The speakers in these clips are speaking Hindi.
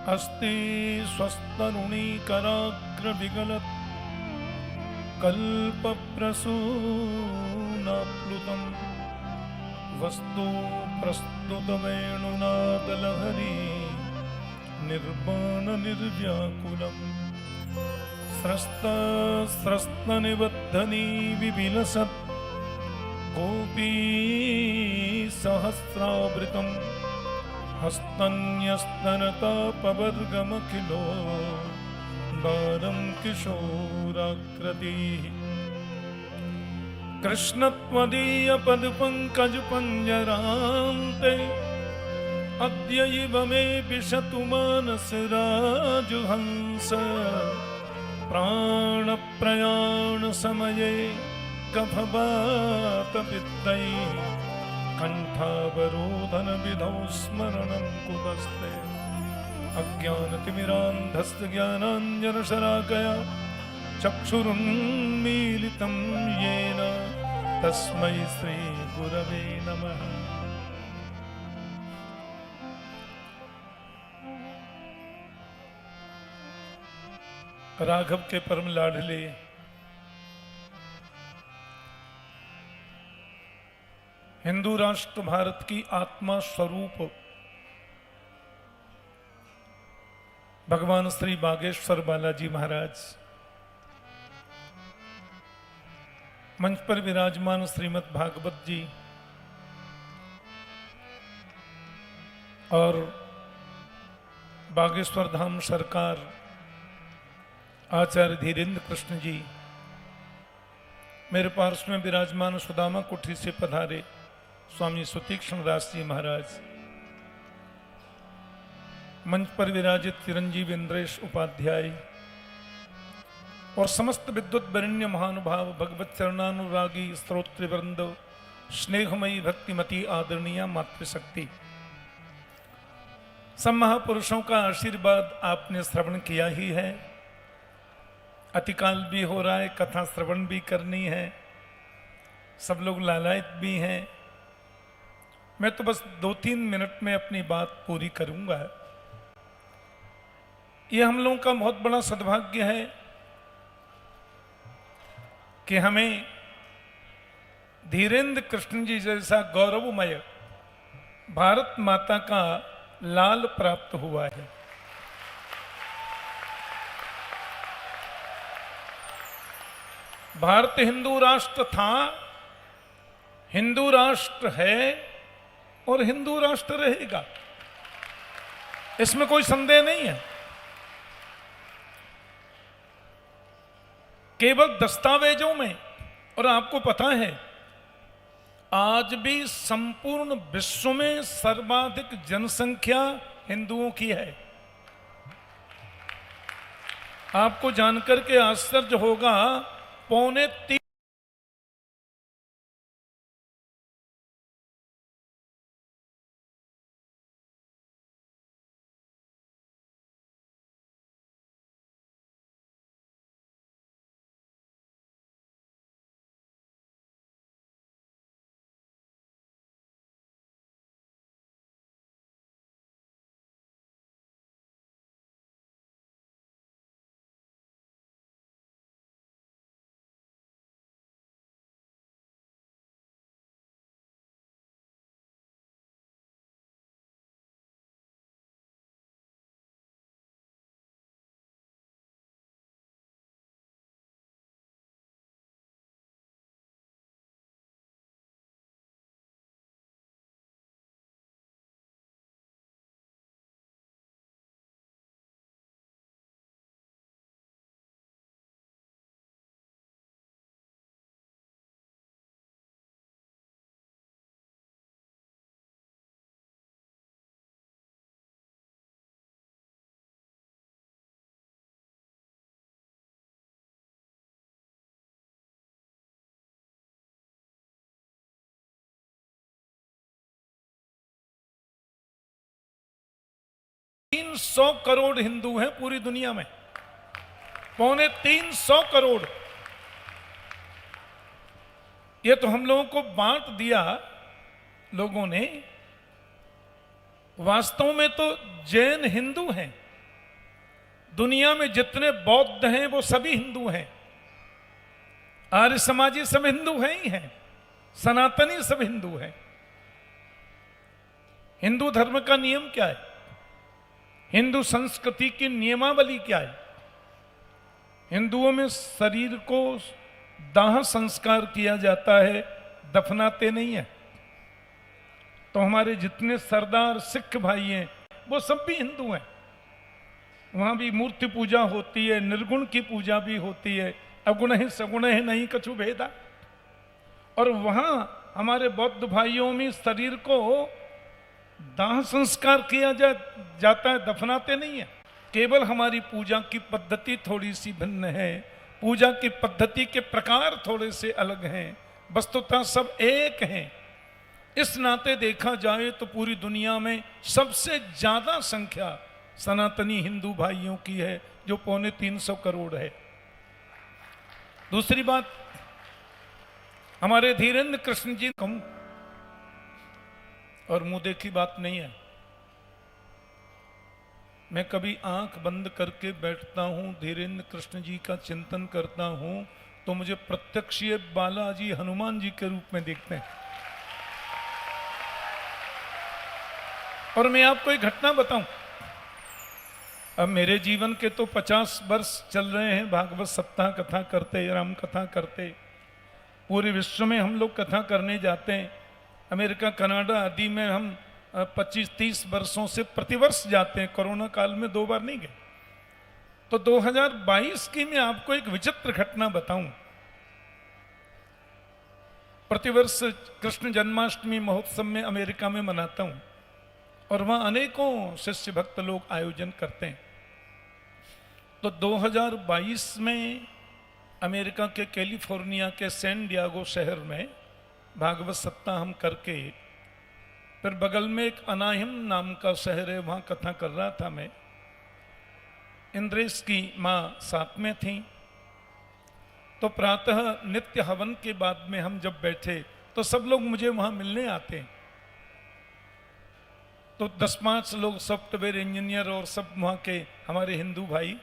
अस्ति स्वस्तरुणीकराग्रविगलत् कल्पप्रसूनाप्लुतं वस्तु प्रस्तुतवेणुनादलहरी निर्वाणनिर्व्याकुलम् स्रस्तनिबद्धनी विविलसत् गोपी सहस्रावृतम् हस्तन्यस्तनतापवर्गमखिलो दारं किशोराकृतिः कृष्णत्वदीयपदपङ्कजपञ्जरान्ते अद्यैव मे विशतु मानसराजुहंस प्राणप्रयाणसमये कफवातपित्तैः कण्ठावरोधनविधौ स्मरणं कुतस्ते अज्ञानतिमिरान्धस्य ज्ञानाञ्जनशलाकया चक्षुरुन्मीलितं येन तस्मै श्रीगुरवे नमः। राघव के परम लाडले हिंदू राष्ट्र भारत की आत्मा स्वरूप भगवान श्री बागेश्वर बालाजी महाराज, मंच पर विराजमान श्रीमद् भागवत जी और बागेश्वर धाम सरकार आचार्य धीरेन्द्र कृष्ण जी, मेरे पार्श्व में विराजमान सुदामा कुठी से पधारे स्वामी सुतीक्ष्ण दास जी महाराज, मंच पर विराजित चिरंजीव इंद्रेश उपाध्याय और समस्त विद्युत वरिण्य महानुभाव भगवत चरणानुरागी स्त्रोत्रवृंद, स्नेहमयी भक्तिमती आदरणीय मातृशक्ति, सब महापुरुषों का आशीर्वाद आपने श्रवण किया ही है। अतिकाल भी हो रहा है, कथा श्रवण भी करनी है, सब लोग लालायित भी हैं। मैं तो बस 2-3 मिनट में अपनी बात पूरी करूंगा। ये हम लोगों का बहुत बड़ा सद्भाग्य है कि हमें धीरेन्द्र कृष्ण जी जैसा गौरवमय भारत माता का लाल प्राप्त हुआ है। भारत हिंदू राष्ट्र था, हिंदू राष्ट्र है और हिंदू राष्ट्र रहेगा, इसमें कोई संदेह नहीं है। केवल दस्तावेजों में, और आपको पता है आज भी संपूर्ण विश्व में सर्वाधिक जनसंख्या हिंदुओं की है। आपको जानकर के आश्चर्य होगा, 2.25 300 करोड़ हिंदू हैं पूरी दुनिया में, 325 करोड़। ये तो हम लोगों को बांट दिया लोगों ने, वास्तव में तो जैन हिंदू हैं, दुनिया में जितने बौद्ध हैं वो सभी हिंदू हैं, आर्य समाजी सब हिंदू हैं ही हैं, सनातनी सब हिंदू हैं। हिंदू धर्म का नियम क्या है? हिंदू संस्कृति की नियमावली क्या है? हिंदुओं में शरीर को दाह संस्कार किया जाता है, दफनाते नहीं है। तो हमारे जितने सरदार सिख भाई हैं वो सब भी हिंदू हैं। वहां भी मूर्ति पूजा होती है, निर्गुण की पूजा भी होती है, अगुण ही सगुण ही नहीं कछु भेदा। और वहां हमारे बौद्ध भाइयों में शरीर को दाह संस्कार किया जाता है, दफनाते नहीं है। केवल हमारी पूजा की पद्धति थोड़ी सी भिन्न है, पूजा की पद्धति के प्रकार थोड़े से अलग हैं, वस्तुतः सब एक हैं। इस नाते देखा जाए तो पूरी दुनिया में सबसे ज्यादा संख्या सनातनी हिंदू भाइयों की है, जो 350 करोड़ है। दूसरी बात, हमारे धीरेन्द्र कृष्ण जी कहूं, और मुंह देखी बात नहीं है, मैं कभी आंख बंद करके बैठता हूं, धीरेन्द्र कृष्ण जी का चिंतन करता हूं, तो मुझे प्रत्यक्ष ये बालाजी हनुमान जी के रूप में दिखते हैं। और मैं आपको एक घटना बताऊं, अब मेरे जीवन के तो 50 वर्ष चल रहे हैं भागवत सप्ताह कथा करते, राम कथा करते। पूरे विश्व में हम लोग कथा करने जाते हैं। अमेरिका, कनाडा आदि में हम 25-30 वर्षों से प्रतिवर्ष जाते हैं। कोरोना काल में 2 बार नहीं गए। तो 2022 की मैं आपको एक विचित्र घटना बताऊं। प्रतिवर्ष कृष्ण जन्माष्टमी महोत्सव में अमेरिका में मनाता हूं, और वहां अनेकों शिष्य भक्त लोग आयोजन करते हैं। तो 2022 में अमेरिका के कैलिफोर्निया के सैन डियागो शहर में भागवत सप्ताह हम करके, फिर बगल में एक अनाहिम नाम का शहर है, वहां कथा कर रहा था मैं। इंद्रेश की माँ साथ में थी। तो प्रातः नित्य हवन के बाद में हम जब बैठे तो सब लोग मुझे वहां मिलने आते हैं। तो 10-5 लोग सॉफ्टवेयर इंजीनियर और सब वहां के हमारे हिंदू भाई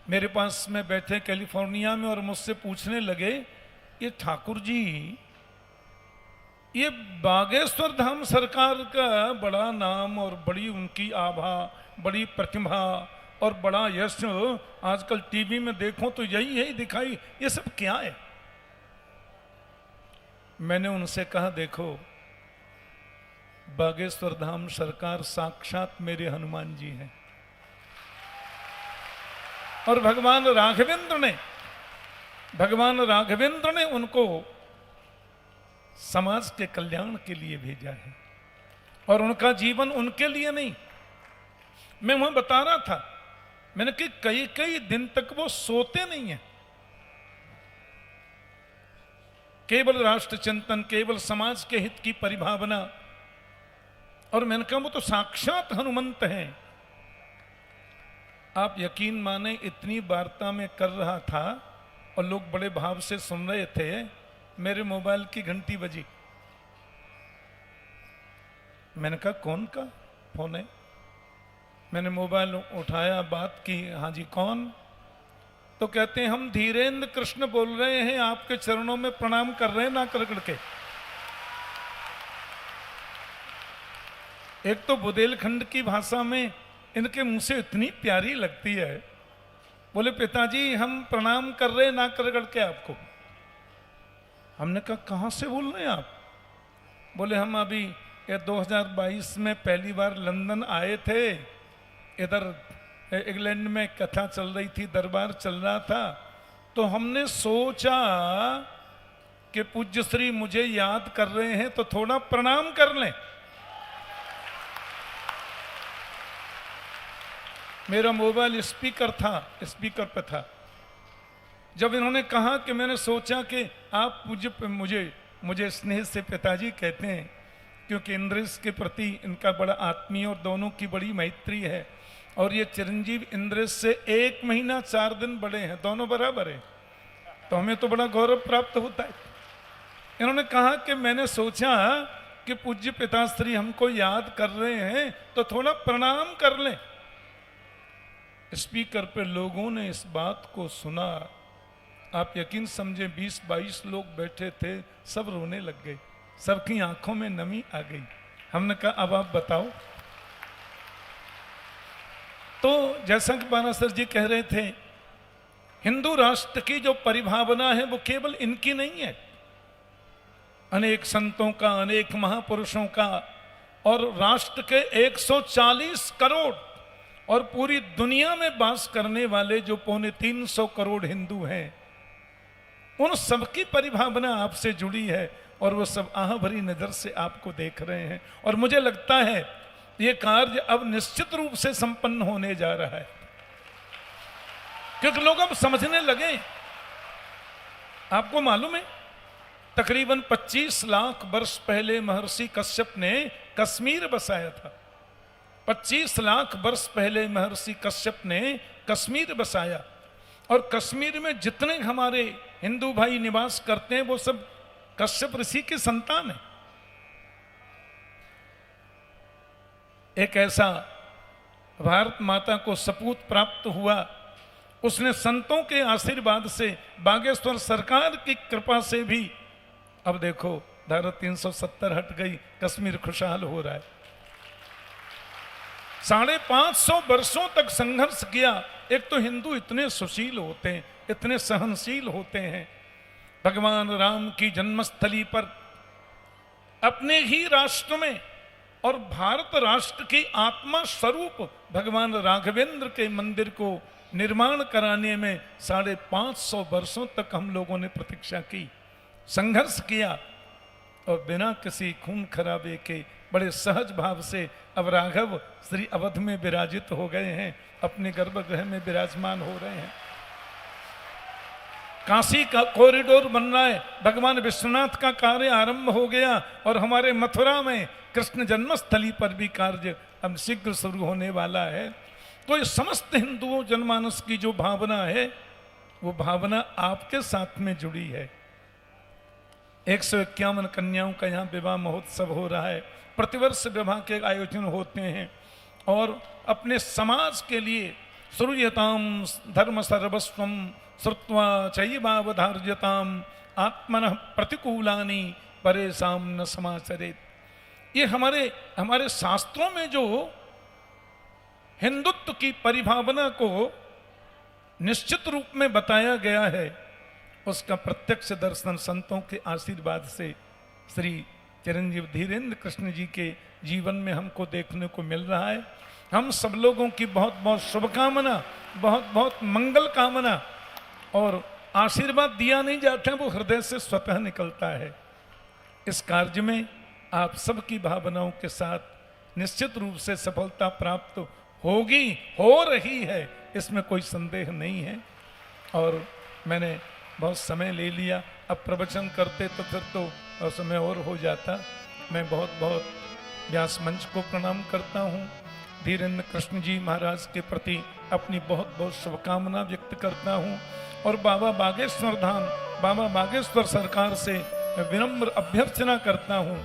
मेरे पास में बैठे कैलिफोर्निया में, और मुझसे पूछने लगे, ये ठाकुर जी, ये बागेश्वर धाम सरकार का बड़ा नाम और बड़ी उनकी आभा, बड़ी प्रतिभा और बड़ा यश आजकल टीवी में देखो तो यही दिखाई, ये सब क्या है? मैंने उनसे कहा, देखो, बागेश्वर धाम सरकार साक्षात मेरे हनुमान जी हैं, और भगवान राघवेंद्र ने उनको समाज के कल्याण के लिए भेजा है, और उनका जीवन उनके लिए नहीं। मैं वहां बता रहा था, मैंने कि कई दिन तक वो सोते नहीं है। केवल राष्ट्र चिंतन, केवल समाज के हित की परिभावना। और मैंने कहा, वो तो साक्षात हनुमंत हैं। आप यकीन माने, इतनी वार्ता में कर रहा था और लोग बड़े भाव से सुन रहे थे, मेरे मोबाइल की घंटी बजी। मैंने कहा, कौन का फोन है? मैंने मोबाइल उठाया, बात की। हाँ जी, कौन? तो कहते हैं, हम धीरेन्द्र कृष्ण बोल रहे हैं, आपके चरणों में प्रणाम कर रहे हैं ना कर करके। एक तो बुंदेलखंड की भाषा में इनके मुंह से इतनी प्यारी लगती है। बोले, पिताजी हम प्रणाम कर रहे ना कर करके आपको। हमने कहा, कहाँ से बोल रहे हैं आप? बोले, हम अभी 2022 में पहली बार लंदन आए थे। इधर इंग्लैंड में कथा चल रही थी, दरबार चल रहा था, तो हमने सोचा कि पूज्य श्री मुझे याद कर रहे हैं तो थोड़ा प्रणाम कर लें। मेरा मोबाइल स्पीकर पे था। जब इन्होंने कहा कि मैंने सोचा कि आप मुझे स्नेह से पिताजी कहते हैं, क्योंकि इंद्रेश के प्रति इनका बड़ा आत्मीय और दोनों की बड़ी मैत्री है। और ये चिरंजीव इंद्रेश से 1 महीना 4 दिन बड़े हैं, दोनों बराबर हैं, तो हमें तो बड़ा गौरव प्राप्त होता है। इन्होंने कहा कि मैंने सोचा कि पूज्य पिताश्री हमको याद कर रहे हैं तो थोड़ा प्रणाम कर लें। स्पीकर पे लोगों ने इस बात को सुना, आप यकीन समझे 20-22 लोग बैठे थे, सब रोने लग गए, सबकी आंखों में नमी आ गई। हमने कहा अब आप बताओ। तो जैसा कि बानासर जी कह रहे थे, हिंदू राष्ट्र की जो परिभावना है वो केवल इनकी नहीं है, अनेक संतों का, अनेक महापुरुषों का, और राष्ट्र के 140 करोड़ और पूरी दुनिया में वास करने वाले जो 250 करोड़ हिंदू हैं, उन सबकी परिभावना आपसे जुड़ी है और वो सब आह भरी नजर से आपको देख रहे हैं। और मुझे लगता है ये कार्य अब निश्चित रूप से संपन्न होने जा रहा है, क्योंकि लोग अब समझने लगे। आपको मालूम है तकरीबन 25 लाख वर्ष पहले महर्षि कश्यप ने कश्मीर बसाया था। 25 लाख वर्ष पहले महर्षि कश्यप ने कश्मीर बसाया, और कश्मीर में जितने हमारे हिंदू भाई निवास करते हैं वो सब कश्यप ऋषि की संतान है। एक ऐसा भारत माता को सपूत प्राप्त हुआ, उसने संतों के आशीर्वाद से, बागेश्वर सरकार की कृपा से भी, अब देखो धारा 370 हट गई, कश्मीर खुशहाल हो रहा है। 550 वर्षों तक संघर्ष किया। एक तो हिंदू इतने सुशील होते हैं, इतने सहनशील होते हैं, भगवान राम की जन्मस्थली पर, अपने ही राष्ट्र में, और भारत राष्ट्र की आत्मा स्वरूप भगवान राघवेंद्र के मंदिर को निर्माण कराने में 550 वर्षों तक हम लोगों ने प्रतीक्षा की, संघर्ष किया, और बिना किसी खून खराबे के बड़े सहज भाव से अब राघव श्री अवध में विराजित हो गए हैं, अपने गर्भगृह में विराजमान हो रहे हैं। काशी का कॉरिडोर बन रहा है, भगवान विश्वनाथ का कार्य आरंभ हो गया, और हमारे मथुरा में कृष्ण जन्मस्थली पर भी कार्य अब शीघ्र शुरू होने वाला है। तो ये समस्त हिंदुओं जनमानस की जो भावना है, वो भावना आपके साथ में जुड़ी है। 151 कन्याओं का यहाँ विवाह महोत्सव हो रहा है, प्रतिवर्ष विवाह के आयोजन होते हैं, और अपने समाज के लिए श्रूयताम धर्म सर्वस्वम श्रुत्वा चैवावधार्यताम आत्मनः प्रतिकूलानि परेशान न समाचरेत। ये हमारे शास्त्रों में जो हिंदुत्व की परिभावना को निश्चित रूप में बताया गया है, उसका प्रत्यक्ष दर्शन संतों के आशीर्वाद से श्री चिरंजीव धीरेन्द्र कृष्ण जी के जीवन में हमको देखने को मिल रहा है। हम सब लोगों की बहुत बहुत शुभकामना, बहुत बहुत मंगल कामना, और आशीर्वाद दिया नहीं जाता, वो हृदय से स्वतः निकलता है। इस कार्य में आप सबकी भावनाओं के साथ निश्चित रूप से सफलता प्राप्त होगी, हो रही है, इसमें कोई संदेह नहीं है। और मैंने बहुत समय ले लिया, अब प्रवचन करते तो फिर तो समय और हो जाता। मैं बहुत बहुत व्यास मंच को प्रणाम करता हूँ, धीरेन्द्र कृष्ण जी महाराज के प्रति अपनी बहुत बहुत शुभकामना व्यक्त करता हूँ, और बाबा बागेश्वर धाम, बाबा बागेश्वर सरकार से विनम्र अभ्यर्थना करता हूँ,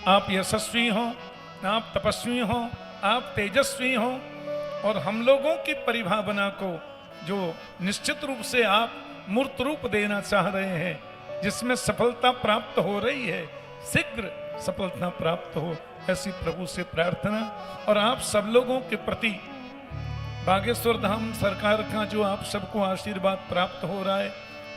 आप यशस्वी हों, आप तपस्वी हों, आप तेजस्वी हों, और हम लोगों की परिभावना को जो निश्चित रूप से आप मूर्त रूप देना चाह रहे हैं, जिसमें सफलता प्राप्त हो रही है, शीघ्र सफलता प्राप्त हो, ऐसी प्रभु से प्रार्थना। और आप सब लोगों के प्रति बागेश्वर धाम सरकार का जो आप सबको आशीर्वाद प्राप्त हो रहा है,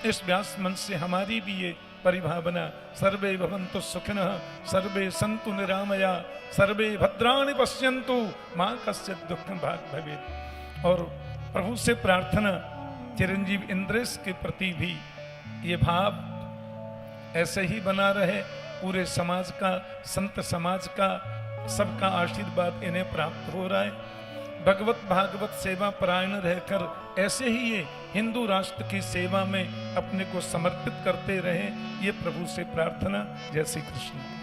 इस व्यास मंच से हमारी भी ये परिभावना, सर्वे भवन्तु सुखिनः, सर्वे सन्तु निरामया, सर्वे भद्राणि पश्यन्तु, मां कश्चित् दुःखं भाग् भवेत्। और प्रभु से प्रार्थना, चिरंजीव इंद्रेश के प्रति भी ये भाव ऐसे ही बना रहे, पूरे समाज का, संत समाज का, सबका आशीर्वाद इन्हें प्राप्त हो रहा है। भगवत भागवत सेवा परायण रहकर ऐसे ही ये हिंदू राष्ट्र की सेवा में अपने को समर्पित करते रहें, ये प्रभु से प्रार्थना। जय श्री कृष्ण।